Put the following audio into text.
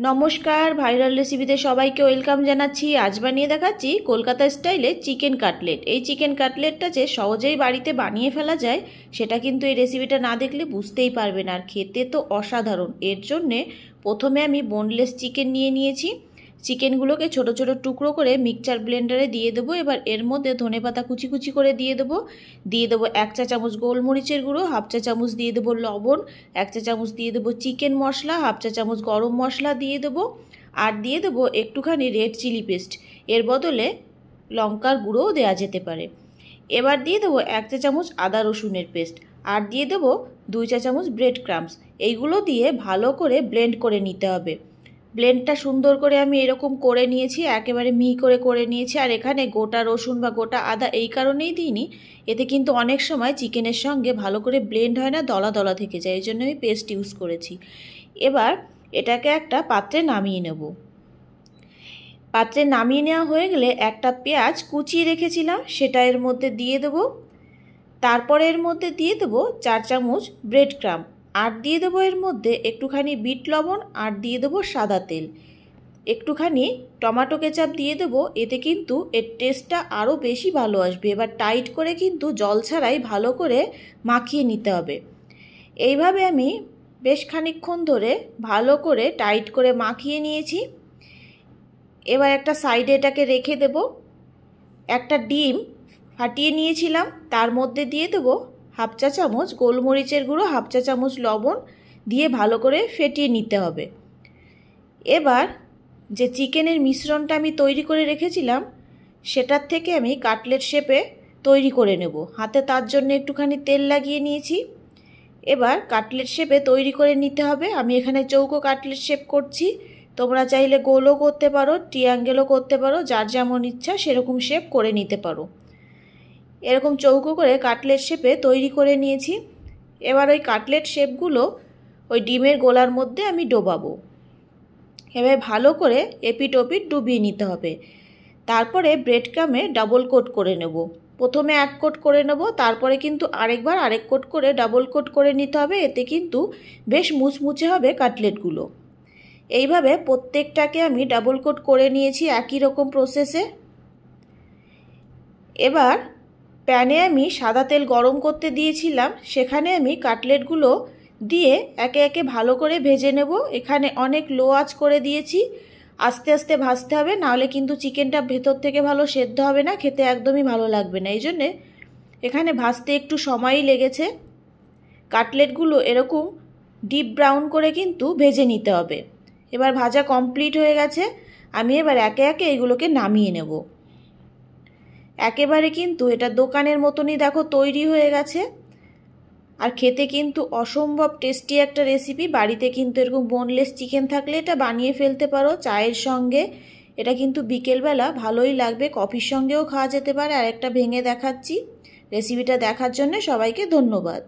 नमस्कार viral रेसिपिते सबाइके welcome जानाচ্ছি। आज बानिয়ে দেখাচ্ছি কলকাতা স্টাইলে চিকেন কাটলেট। এই চিকেন কাটলেটটা যে সহজেই বাড়িতে বানিয়ে ফেলা যায় সেটা কিন্তু এই রেসিপিটা না দেখলে বুঝতেই পারবেন। আর খেতে তো অসাধারণ। এর জন্য প্রথমে আমি বোনলেস চিকেন নিয়েছি। চিকেনগুলোকে ছোট ছোট টুকরো করে মিক্সচার ব্লেন্ডারে দিয়ে দেবো। এবার এর মধ্যে ধনেপাতা কুচি কুচি করে দিয়ে দেবো 1 চা চামচ গোলমরিচের গুঁড়ো, 1/2 চা চামচ দিয়ে দেবো লবণ, 1 চা চামচ দিয়ে দেবো চিকেন মশলা, 1/2 চা চামচ গরম মশলা দিয়ে দেবো, আর দিয়ে দেবো একটুখানি রেড চিলি পেস্ট। এর বদলে লঙ্কার গুঁড়োও দেওয়া যেতে পারে। এবার দিয়ে দেবো 1 চা চামচ আদা রসুনের পেস্ট, আর দিয়ে দেবো 2 চা চামচ ব্রেড ক্রাম্বস। এইগুলো দিয়ে ভালো করে ব্লেন্ড করে নিতে হবে। ব্লেন্ডটা সুন্দর করে আমি এরকম করে নিয়েছি, একেবারে মিহি করে নিয়েছি। আর এখানে গোটা রসুন বা গোটা আদা এই কারণেই দিইনি, এতে কিন্তু অনেক সময় চিকেনের সঙ্গে ভালো করে ব্লেন্ড হয় না, দলা দলা থেকে যায়, এই জন্য আমি পেস্ট ইউজ করেছি। এবার এটাকে একটা পাত্রে নামিয়ে নেব। পাত্রে নামিয়ে নেওয়া হয়ে গেলে একটা পেঁয়াজ কুচিয়ে রেখেছিলাম সেটা এর মধ্যে দিয়ে দেবো। তারপরে এর মধ্যে দিয়ে দেবো 4 চামচ ব্রেড ক্রাম্ব, আর দিয়ে দেবো এর মধ্যে একটুখানি বিট লবণ, আর দিয়ে দেবো সাদা তেল, একটুখানি টমেটো কেচাপ দিয়ে দেবো। এতে কিন্তু এর টেস্টটা আরও বেশি ভালো আসবে। এবার টাইট করে কিন্তু জল ছাড়াই ভালো করে মাখিয়ে নিতে হবে। এইভাবে আমি বেশ খানিকক্ষণ ধরে ভালো করে টাইট করে মাখিয়ে নিয়েছি। এবার একটা সাইডে এটাকে রেখে দেব। একটা ডিম ফাটিয়ে নিয়েছিলাম, তার মধ্যে দিয়ে দেবো 1/2 চা চামচ গোলমরিচের গুঁড়ো, 1/2 চা চামচ লবণ দিয়ে ভালো করে ফেটিয়ে নিতে হবে। এবার যে চিকেনের মিশ্রণটা আমি তৈরি করে রেখেছিলাম সেটার থেকে আমি কাটলেট শেপে তৈরি করে নেব। হাতে তার জন্য একটুখানি তেল লাগিয়ে নিয়েছি। এবার কাটলেট শেপে তৈরি করে নিতে হবে। আমি এখানে চৌকো কাটলেট শেপ করছি, তোমরা চাইলে গোলও করতে পারো, ট্রায়াঙ্গেলও করতে পারো, যার যেমন ইচ্ছা সেরকম শেপ করে নিতে পারো। এরকম চৌকো করে কাটলেট শেপে তৈরি করে নিয়েছি। এবার ওই কাটলেট শেপগুলো ওই ডিমের গোলার মধ্যে আমি ডোবাবো। এবার ভালো করে এপিট ওপিট ডুবিয়ে নিতে হবে। তারপরে ব্রেড ক্রাম্বে ডাবল কোট করে নেব। প্রথমে 1 কোট করে নেব, তারপরে কিন্তু আরেকবার আরেক কোট করে ডাবল কোট করে নিতে হবে। এতে কিন্তু বেশ মুচমুচে হবে কাটলেটগুলো। এইভাবে প্রত্যেকটাকে আমি ডাবল কোট করে নিয়েছি একই রকম প্রসেসে। এবার প্যানে আমি সাদা তেল গরম করতে দিয়েছিলাম, সেখানে আমি কাটলেটগুলো দিয়ে একে একে ভালো করে ভেজে নেব। এখানে অনেক লো আঁচ করে দিয়েছি, আস্তে আস্তে ভাজতে হবে, নাহলে কিন্তু চিকেনটা ভেতর থেকে ভালো সেদ্ধ হবে না, খেতে একদমই ভালো লাগবে না। এই জন্যে এখানে ভাজতে একটু সময়ই লেগেছে। কাটলেটগুলো এরকম ডিপ ব্রাউন করে কিন্তু ভেজে নিতে হবে। এবার ভাজা কমপ্লিট হয়ে গেছে, আমি এবার একে একে এগুলোকে নামিয়ে নেব। একেবারে কিন্তু এটা দোকানের মতনই দেখো তৈরি হয়ে গেছে। আর খেতে কিন্তু অসম্ভব টেস্টি একটা রেসিপি। বাড়িতে কিন্তু এরকম বোনলেস চিকেন থাকলে এটা বানিয়ে ফেলতে পারো চায়ের সঙ্গে। এটা কিন্তু বিকেলবেলা ভালোই লাগবে, কফির সঙ্গেও খাওয়া যেতে পারে। আর একটা ভেঙে দেখাচ্ছি। রেসিপিটা দেখার জন্য সবাইকে ধন্যবাদ।